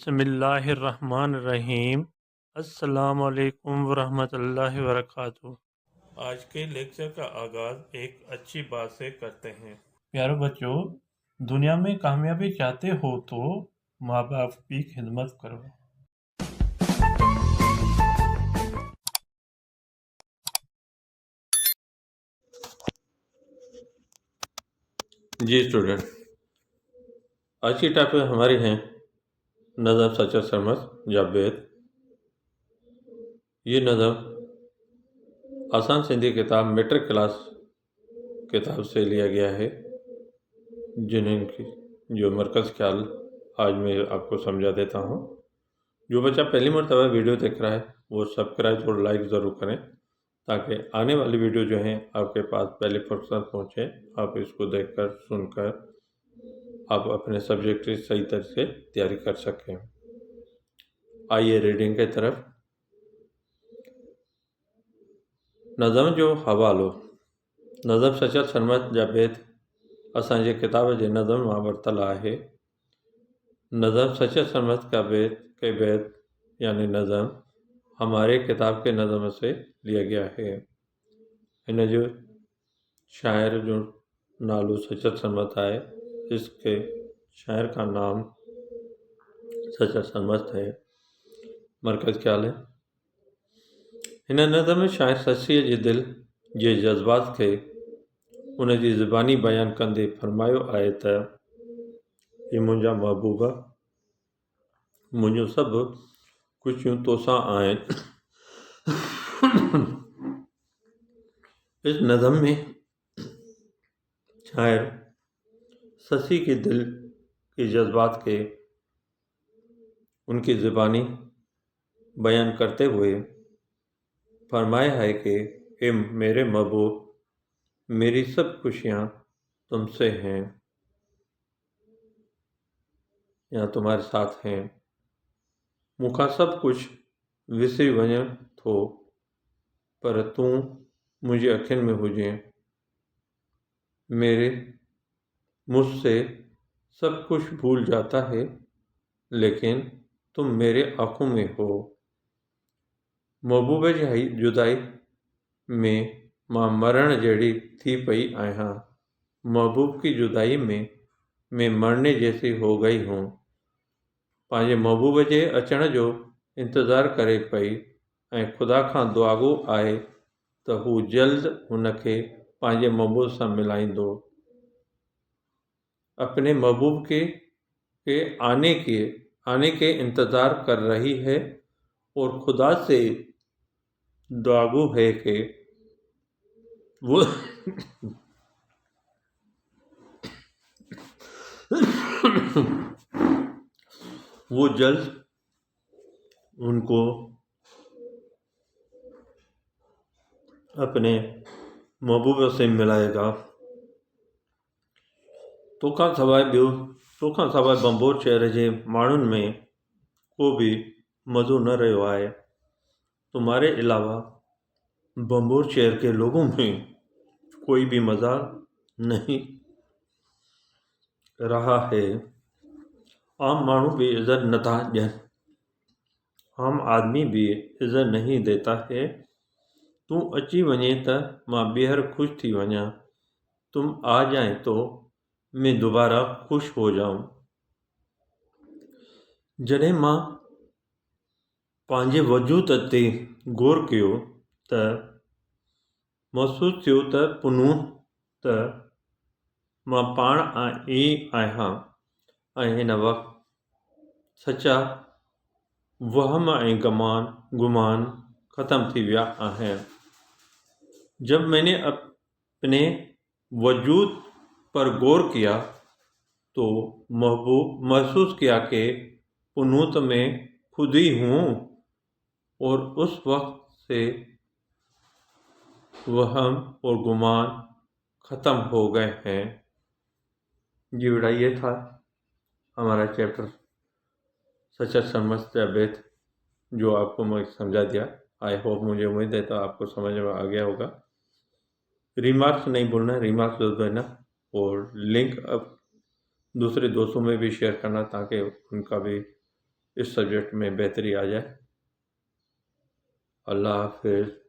بسم اللہ الرحمن الرحیم۔ السلام علیکم ورحمۃ اللہ وبرکاتہ۔ آج کے لیکچر کا آغاز ایک اچھی بات سے کرتے ہیں۔ پیارے بچوں، دنیا میں کامیابی چاہتے ہو تو ماں باپ کی خدمت کرو۔ جی اسٹوڈنٹ، آج کی ٹاپک ہماری ہیں نظم سچا سرمست جاوید۔ یہ نظم آسان سندھی کتاب میٹرک کلاس کتاب سے لیا گیا ہے، جنہیں کی جو مرکز خیال آج میں آپ کو سمجھا دیتا ہوں۔ جو بچہ پہلی مرتبہ ویڈیو دیکھ رہا ہے وہ سبسکرائب اور لائک ضرور کریں تاکہ آنے والی ویڈیو جو ہیں آپ کے پاس پہلے فرصت پہنچے، آپ اس کو دیکھ کر سن کر آپ اپنے سبجیکٹ کی صحیح طرح سے تیاری کر سکیں۔ آئیے ریڈنگ کی طرف۔ نظم جو حوالو، نظم سچا سرمست جاوید اسانجی کتاب جے نظم ماں ورتل ہے۔ نظم سچا سرمست کا بیت یعنی نظم ہمارے کتاب کے نظم سے لیا گیا ہے۔ ان جو شاعر جو نالو سچا سرمست ہے، اس کے شاعر کا نام سچا سرمست ہے، مرکز خیال ہے۔ ان نظم میں شاعر سچی جے دل جے جذبات کے ان جی زبانی بیان کندے فرماयो आहे त हे मुंहिंजा महबूबा، मुंहिंजो सभु ख़ुशियूं तोसां आहिनि۔ इस नज़म में शायर शशि के दिल के जज्बात के उनकी ज़ुबानी बयान करते हुए फरमाया है कि हे मेरे महबूब, मेरी सब खुशियाँ तुमसे हैं या तुम्हारे साथ हैं। मूंखां सब कुछ विसरी वञे थो, पर तूं मुंहिंजी अखियुनि में हुजे। मेरे मुझसे सब कुछ भूल जाता है, लेकिन तुम मेरे आँखों में हो। महबूब जी जुदाई में मां मरण जहिड़ी थी पई आहियां। महबूब की जुदाई में मैं मरने जैसी हो गई हूँ। पंहिंजे महबूब जे अचण जो इंतज़ारु करे पई ऐं ख़ुदा खां दुआगो आहे त हू जल्द हुनखे पंहिंजे महबूब सां मिलाईंदो। अपने महबूब के आने के इंतज़ार कर रही है और खुदा से दुआगो है कि वो जल्द उनको अपने महबूब से मिलाएगा। तोखां सवाइ बंबोर शहर जे माण्हुनि में को भी मज़ो न रहियो आहे। तुम्हारे अलावा बंबोर शहर के लोगों में कोई भी मज़ा नहीं रहा है। आम माण्हू भी इज़्ज़त नथा ॾियनि, आम आदमी भी इज़्ज़त नहीं देता है। तूं अची वञे त मां ॿीहर ख़ुशि थी वञा। तुम आ जाए तो मैं दोबारा खुश हो जाऊं। जॾहिं मां पंहिंजे वजूद ते गौर कयो त महसूस थियो त पुनूं त मां पाण ई आहियां ऐं हिन वक़्तु सचा वहम ऐं गुमान ख़त्म थी विया आहिनि। जब मैंने अपने वजूद पर गौर किया तो महसूस किया कि पुनूत में खुद ही हूँ और उस वक्त से वहम और गुमान ख़त्म हो गए हैं। जी बेटा, ये था हमारा चैप्टर सच्चा समझ जावेद, जो आपको मैं समझा दिया। आई होप, मुझे उम्मीद है तो आपको समझ में आ गया होगा। रिमार्क्स नहीं भूलना, रिमार्क्स जरूर देना और लिंक अब दूसरे दोस्तों में भी शेयर करना ताकि उनका भी اس سبجیکٹ میں بہتری آ جائے۔ اللہ حافظ۔